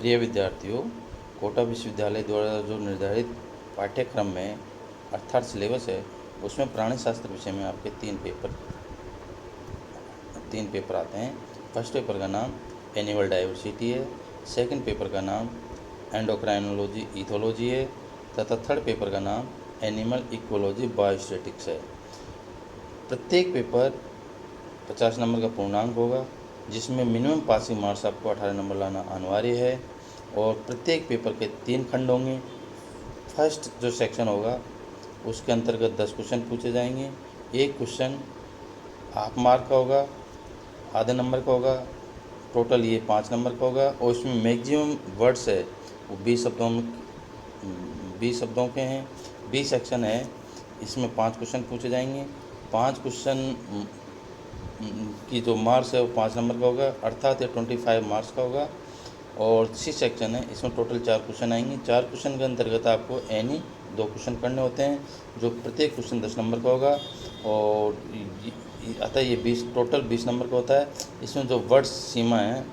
प्रिय विद्यार्थियों, कोटा विश्वविद्यालय द्वारा जो निर्धारित पाठ्यक्रम में अर्थात सिलेबस है, उसमें प्राणी शास्त्र विषय में आपके तीन पेपर आते हैं। फर्स्ट पेपर का नाम एनिमल डाइवर्सिटी है, सेकंड पेपर का नाम एंडोक्राइनोलॉजी इथोलॉजी है तथा थर्ड पेपर का नाम एनिमल इकोलॉजी बायोस्टैटिक्स है। प्रत्येक पेपर 50 नंबर का पूर्णांक होगा, जिसमें मिनिमम पासिंग मार्क्स आपको 18 नंबर लाना अनिवार्य है और प्रत्येक पेपर के 3 खंड होंगे। फर्स्ट जो सेक्शन होगा उसके अंतर्गत 10 क्वेश्चन पूछे जाएंगे। एक क्वेश्चन हाफ मार्क का होगा, आधे नंबर का होगा, टोटल ये 5 नंबर का होगा और इसमें मैक्सिमम वर्ड्स है वो 20 शब्दों के हैं। 20 सेक्शन है, इसमें 5 क्वेश्चन पूछे जाएंगे। 5 क्वेश्चन की जो मार्क्स है वो 5 नंबर का होगा, अर्थात ये 25 मार्क्स का होगा। और सी सेक्शन है, इसमें टोटल 4 क्वेश्चन आएंगे। 4 क्वेश्चन के अंतर्गत आपको एनी 2 क्वेश्चन करने होते हैं, जो प्रत्येक क्वेश्चन 10 नंबर का होगा और अतः ये 20 नंबर का होता है। इसमें जो वर्ड सीमा है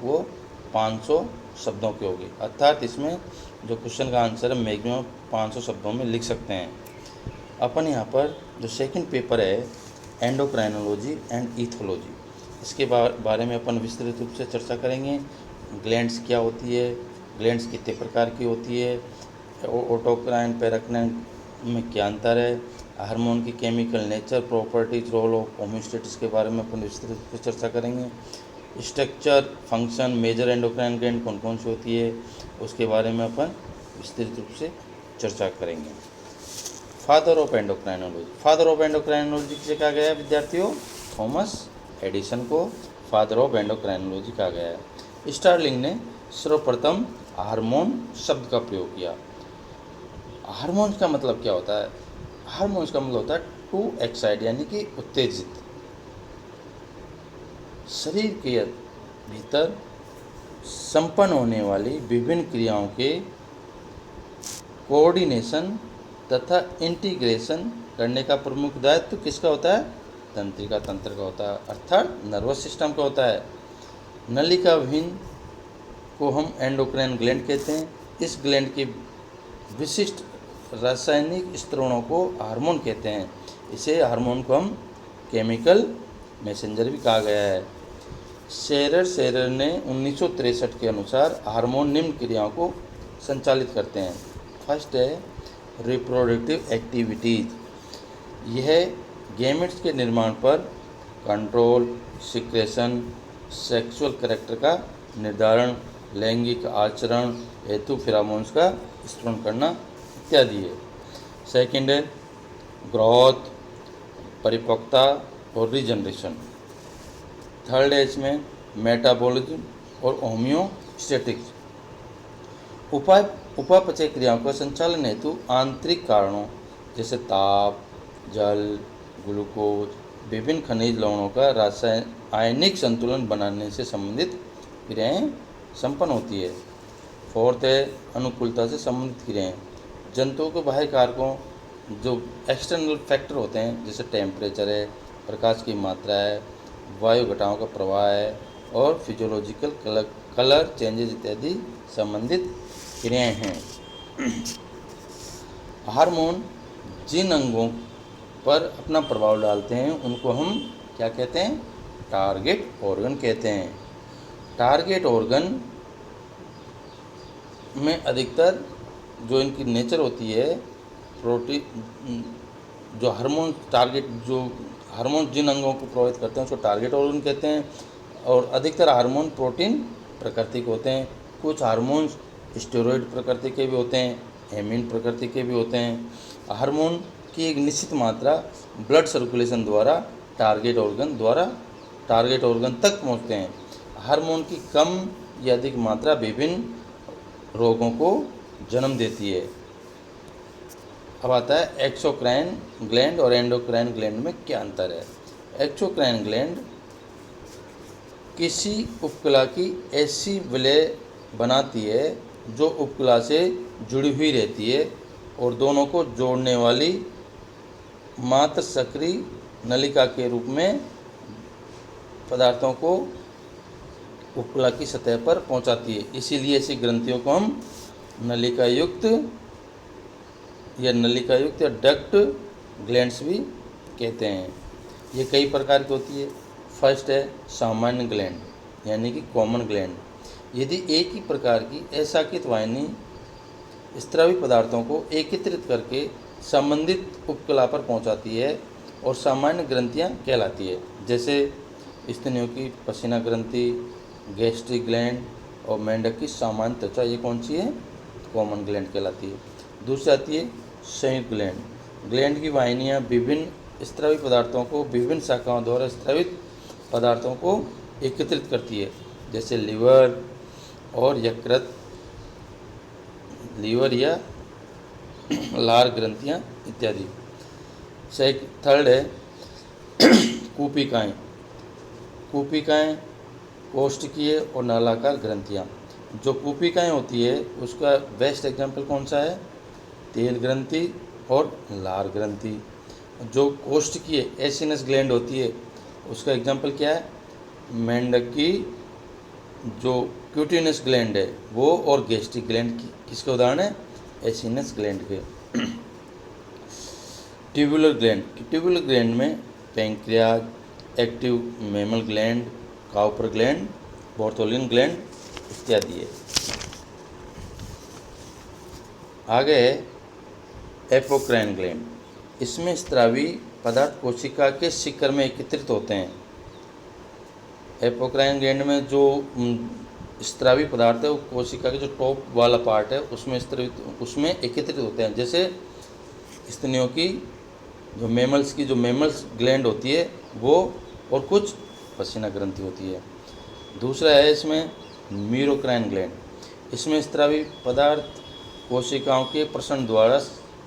वो 500 शब्दों की होगी, अर्थात इसमें जो क्वेश्चन का आंसर है मैक्सिमम 500 शब्दों में लिख सकते हैं। अपन यहाँ पर जो सेकंड पेपर है एंडोक्राइनोलॉजी एंड इथोलॉजी, इसके बारे में अपन विस्तृत रूप से चर्चा करेंगे। ग्लैंड्स क्या होती है, ग्लैंड्स कितने प्रकार की होती है, ऑटोक्राइन पैराक्राइन में क्या अंतर है, हार्मोन की chemical nature, properties, role of homeostasis के बारे में अपन विस्तृत रूप से चर्चा करेंगे। Structure, function, major endocrine gland कौन कौन सी होती है, उसके बारे में अपन विस्तृत रूप से चर्चा करेंगे। फादर ऑफ एंडोक्राइनोलॉजी किसे कहा गया है विद्यार्थियों? थॉमस एडिसन को फादर ऑफ एंडोक्राइनोलॉजी कहा गया है। स्टार्लिंग ने सर्वप्रथम हार्मोन शब्द का प्रयोग किया। हार्मोन्स का मतलब क्या होता है? हार्मोन्स का मतलब होता है टू एक्साइट, यानी कि उत्तेजित। शरीर के भीतर संपन्न होने वाली विभिन्न क्रियाओं के कोऑर्डिनेशन तथा इंटीग्रेशन करने का प्रमुख दायित्व किसका होता है? तंत्रिका तंत्र का होता है, अर्थात नर्वस सिस्टम का होता है। नलिका विहीन को हम एंडोक्राइन ग्लैंड कहते हैं। इस ग्लैंड के विशिष्ट रासायनिक स्त्रोणों को हार्मोन कहते हैं। इसे हार्मोन को हम केमिकल मैसेंजर भी कहा गया है। शेरर ने 1963 के अनुसार हार्मोन निम्न क्रियाओं को संचालित करते हैं। फर्स्ट है रिप्रोडक्टिव एक्टिविटीज। यह गैमेट्स के निर्माण पर कंट्रोल, सिक्रेशन, सेक्सुअल कैरेक्टर का निर्धारण, लैंगिक आचरण हेतु फेरोमोन्स का स्त्रवण करना इत्यादि है। सेकंड है ग्रोथ, परिपक्वता और रीजनरेशन। थर्ड है इसमें मेटाबॉलिज्म और होम्योस्टैटिक्स। उपापचय क्रियाओं का संचालन हेतु आंतरिक कारणों जैसे ताप, जल, ग्लूकोज, विभिन्न खनिज लवणों का रासायनिक संतुलन बनाने से संबंधित क्रियाएं संपन्न होती है। फोर्थ है अनुकूलता से संबंधित क्रियाएं। जंतुओं के बाह्य कारकों जो एक्सटर्नल फैक्टर होते हैं, जैसे टेम्परेचर है, प्रकाश की मात्रा है, वायु घटाओं का प्रवाह है और फिजियोलॉजिकल कलर चेंजेस इत्यादि संबंधित क्रियाएं हैं। हार्मोन जिन अंगों पर अपना प्रभाव डालते हैं उनको हम क्या कहते हैं? टारगेट ऑर्गन कहते हैं। टारगेट ऑर्गन में अधिकतर जो इनकी नेचर होती है, प्रोटीन जो हार्मोन जिन अंगों को प्रभावित करते हैं उसको टारगेट ऑर्गन कहते हैं और अधिकतर हार्मोन प्रोटीन प्रकृति के होते हैं। कुछ हार्मोन्स स्टेरॉइड प्रकृति के भी होते हैं, हेमिन प्रकृति के भी होते हैं। हार्मोन की एक निश्चित मात्रा ब्लड सर्कुलेशन द्वारा टारगेट ऑर्गन तक पहुंचते हैं। हार्मोन की कम या अधिक मात्रा विभिन्न रोगों को जन्म देती है। अब आता है एक्सोक्राइन ग्लैंड और एंडोक्राइन ग्लैंड में क्या अंतर है। एक्सोक्राइन ग्लैंड किसी उपकला की ऐसी विलय बनाती है जो उपकला से जुड़ी हुई रहती है और दोनों को जोड़ने वाली मात्र सक्रिय नलिका के रूप में पदार्थों को उपकला की सतह पर पहुंचाती है। इसीलिए ऐसी ग्रंथियों को हम नलिकायुक्त या डक्ट ग्लैंड्स भी कहते हैं। ये कई प्रकार की होती है। फर्स्ट है सामान्य ग्लैंड यानी कि कॉमन ग्लैंड। यदि एक ही प्रकार की अशाकित वाहिनी स्रावी पदार्थों को एकत्रित करके संबंधित उपकला पर पहुंचाती है और सामान्य ग्रंथियां कहलाती है। जैसे स्तनियों की पसीना ग्रंथि, गैस्ट्रिक ग्लैंड और मेंढक की सामान्य त्वचा, ये कौन सी है? कॉमन ग्लैंड कहलाती है। दूसरी आती है संयुक्त ग्लैंड। ग्लैंड की वाहिनियाँ विभिन्न स्रावी पदार्थों को विभिन्न शाखाओं द्वारा स्रावित पदार्थों को एकत्रित करती है। जैसे लीवर और यकृत, लीवर या लार ग्रंथियाँ इत्यादि। थर्ड है कूपिकाएँ। कूपिकाएँ कोष्ठकीय और नालाकार ग्रंथियाँ। जो कूपिकाएँ होती है उसका बेस्ट एग्जाम्पल कौन सा है? तेल ग्रंथि और लार ग्रंथि। जो कोष्ठकीय एसिनस ग्लैंड होती है उसका एग्जाम्पल क्या है? मेंढक की जो क्यूटिनस ग्लैंड है वो और गैस्ट्रिक ग्लैंड की किसके उदाहरण है? एसिनस ग्लैंड के। Tubular gland. ट्यूबुलर ग्लैंड में pancreas, active mammal gland, Cowper gland, Bartholin gland इत्यादि है। आगे है एपोक्राइन ग्लैंड। इसमें स्रावी पदार्थ कोशिका के शिखर में एकत्रित होते हैं। एपोक्राइन ग्लैंड में जो स्रावी पदार्थ है वो कोशिका के जो टॉप वाला पार्ट है उसमें एकत्रित होते हैं। जैसे स्तनियों की जो मेमल्स ग्लैंड होती है वो, और कुछ पसीना ग्रंथि होती है। दूसरा है इसमें मीरोक्राइन ग्लैंड। इसमें स्रावी पदार्थ कोशिकाओं के प्रसरण द्वारा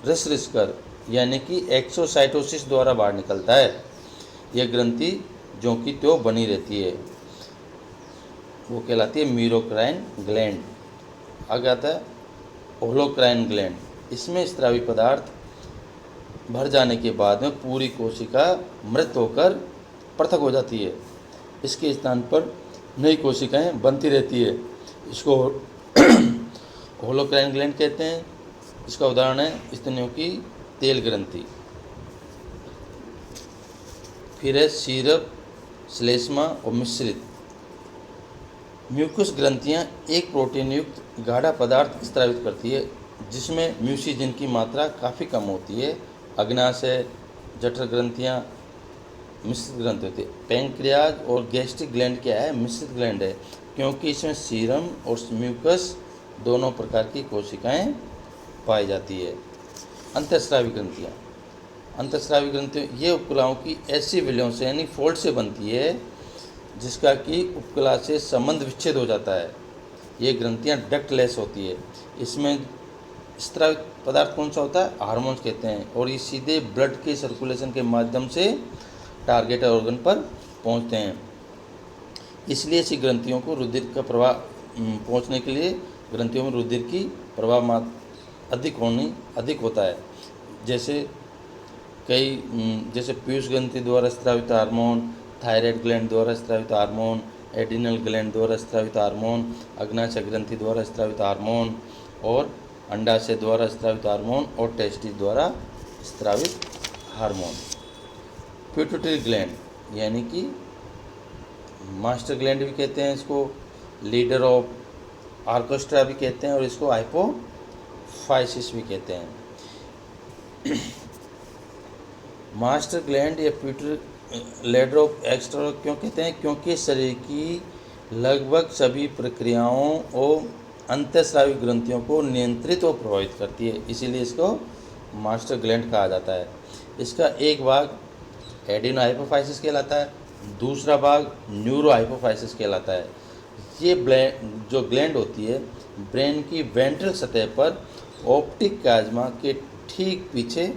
रिस कर यानी कि एक्सोसाइटोसिस द्वारा बाहर निकलता है। यह ग्रंथि जो कि त्यों बनी रहती है वो कहलाती है मीरोक्राइन ग्लैंड। आगे आता है होलोक्राइन ग्लैंड। इसमें स्रावी पदार्थ भर जाने के बाद में पूरी कोशिका मृत होकर पृथक हो जाती है। इसके स्थान पर नई कोशिकाएं बनती रहती है। इसको होलोक्राइन ग्लैंड कहते हैं। इसका उदाहरण है स्तनियों की तेल ग्रंथि। फिर है सीरप, श्लेष्मा और मिश्रित। म्यूकस ग्रंथियां एक प्रोटीन युक्त गाढ़ा पदार्थ स्रावित करती है जिसमें म्यूसिजिन की मात्रा काफ़ी कम होती है। अग्नाशय, जठर ग्रंथियां मिश्रित ग्रंथि होती है। पैंक्रियाज और गैस्ट्रिक ग्लैंड क्या है? मिश्रित ग्लैंड है, क्योंकि इसमें सीरम और म्यूकस दोनों प्रकार की कोशिकाएं पाई जाती है। अंतःस्रावी ग्रंथियां। अंतःस्रावी ग्रंथियां ये उपकलाओं की ऐसी विलयों से यानी फोल्ड से बनती है जिसका कि उपकला से संबंध विच्छेद हो जाता है। ये ग्रंथियां डक्टलेस होती है। इसमें स्रावित पदार्थ कौन सा होता है? हार्मोन्स कहते हैं, और ये सीधे ब्लड के सर्कुलेशन के माध्यम से टारगेट ऑर्गन पर पहुंचते हैं। इसलिए ऐसी ग्रंथियों को रुधिर का प्रवाह पहुंचने के लिए ग्रंथियों में रुधिर की प्रवाह अधिक होता है। जैसे पीयूष ग्रंथि द्वारा स्रावित हार्मोन, थायराइड ग्लैंड द्वारा स्रावित हार्मोन, एडिनल ग्लैंड द्वारा स्रावित हार्मोन, अग्नाशय ग्रंथि द्वारा स्रावित हार्मोन, और अंडाशय द्वारा स्रावित हार्मोन, और टेस्टिस द्वारा स्रावित हार्मोन। पिट्यूटरी ग्लैंड यानी कि मास्टर ग्लैंड भी कहते हैं, इसको लीडर ऑफ ऑर्केस्ट्रा भी कहते हैं, और इसको हाइपोफाइसिस भी कहते हैं। मास्टर ग्लैंड या पिट्यूटरी लीडर ऑफ एक्स्ट्रा क्यों कहते हैं? क्योंकि शरीर की लगभग सभी प्रक्रियाओं और अंतःस्रावी ग्रंथियों को नियंत्रित और प्रभावित करती है, इसीलिए इसको मास्टर ग्लैंड कहा जाता है। इसका एक भाग एडिनो हाइपोफाइसिस कहलाता है, दूसरा भाग न्यूरो हाइपोफाइसिस कहलाता है। ये जो ग्लैंड होती है ब्रेन की वेंट्रल सतह पर ऑप्टिक काजमा के ठीक पीछे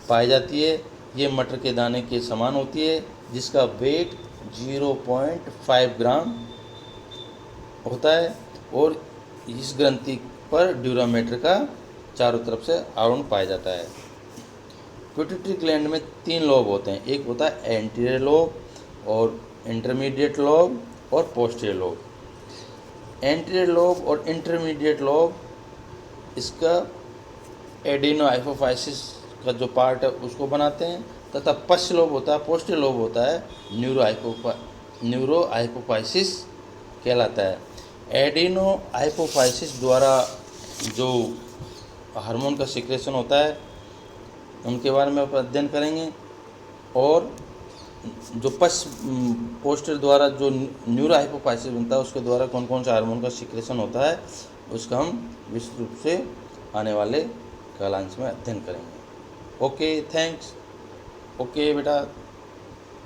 पाई जाती है। ये मटर के दाने के समान होती है, जिसका वेट 0.5 ग्राम होता है, और इस ग्रंथि पर ड्यूरामेटर का चारों तरफ से आवरण पाया जाता है। पिट्यूटरी ग्लैंड में 3 लोब होते हैं। एक होता है एंटीरियर लोब और इंटरमीडिएट लोब और पोस्टीरियर लोब। एंटीरियर लोब और इंटरमीडिएट लोब इसका एडिनोहाइपोफाइसिस का जो पार्ट है उसको बनाते हैं, तथा पश्च लोब होता है, पोस्टीरियर लोब होता है, न्यूरोहाइपोफाइसिस कहलाता है। एडिनोहाइपोफाइसिस द्वारा जो हार्मोन का सिक्रेशन होता है उनके बारे में आप अध्ययन करेंगे, और जो पोस्टीरियर द्वारा जो न्यूरोहाइपोफाइसिस बनता है उसके द्वारा कौन कौन सा हार्मोन का सिक्रेशन होता है उसका हम विस्तृत रूप से आने वाले कालांश में अध्ययन करेंगे। Okay, thanks. ओके बेटा।